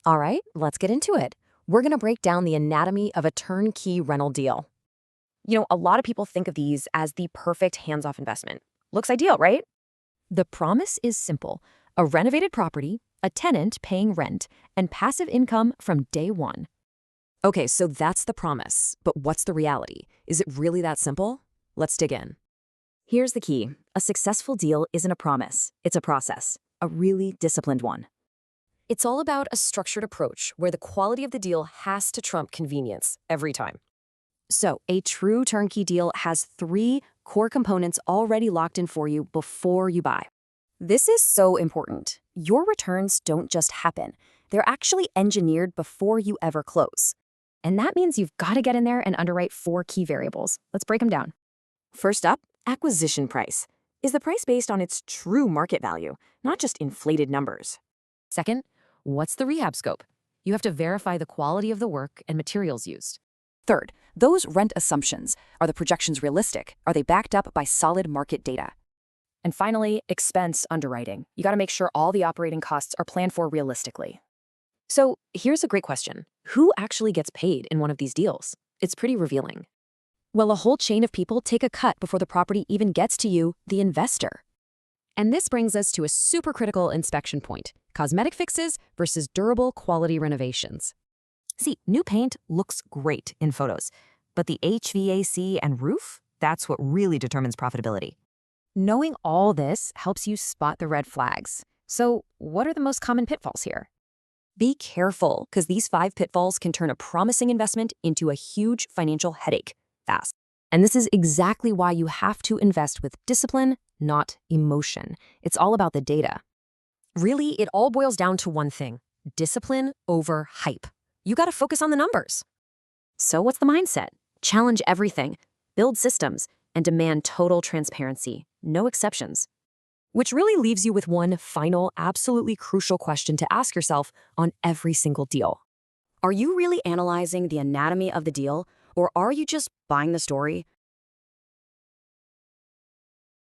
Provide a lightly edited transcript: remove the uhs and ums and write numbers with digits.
All right, let's get into it. We're going to break down the anatomy of a turnkey rental deal. A lot of people think of these as the perfect hands-off investment. Looks ideal, right? The promise is simple: a renovated property, a tenant paying rent, and passive income from day one. Okay, so that's the promise. But what's the reality? Is it really that simple? Let's dig in. Here's the key. A successful deal isn't a promise. It's a process, a really disciplined one. It's all about a structured approach where the quality of the deal has to trump convenience every time. So, a true turnkey deal has 3 core components already locked in for you before you buy. This is so important. Your returns don't just happen. They're actually engineered before you ever close. And that means you've got to get in there and underwrite 4 key variables. Let's break them down. First up, acquisition price. Is the price based on its true market value, not just inflated numbers? Second, what's the rehab scope? You have to verify the quality of the work and materials used. Third, those rent assumptions. Are the projections realistic? Are they backed up by solid market data? And finally, expense underwriting. You got to make sure all the operating costs are planned for realistically. So here's a great question. Who actually gets paid in one of these deals? It's pretty revealing. Well, a whole chain of people take a cut before the property even gets to you, the investor. And this brings us to a super critical inspection point: cosmetic fixes versus durable quality renovations. See, new paint looks great in photos, but the HVAC and roof, that's what really determines profitability. Knowing all this helps you spot the red flags. So, what are the most common pitfalls here? Be careful, because these 5 pitfalls can turn a promising investment into a huge financial headache fast. And this is exactly why you have to invest with discipline, not emotion. It's all about the data. Really, it all boils down to one thing: discipline over hype. You got to focus on the numbers. So what's the mindset? Challenge everything, build systems, and demand total transparency, no exceptions. Which really leaves you with one final, absolutely crucial question to ask yourself on every single deal. Are you really analyzing the anatomy of the deal, or are you just buying the story?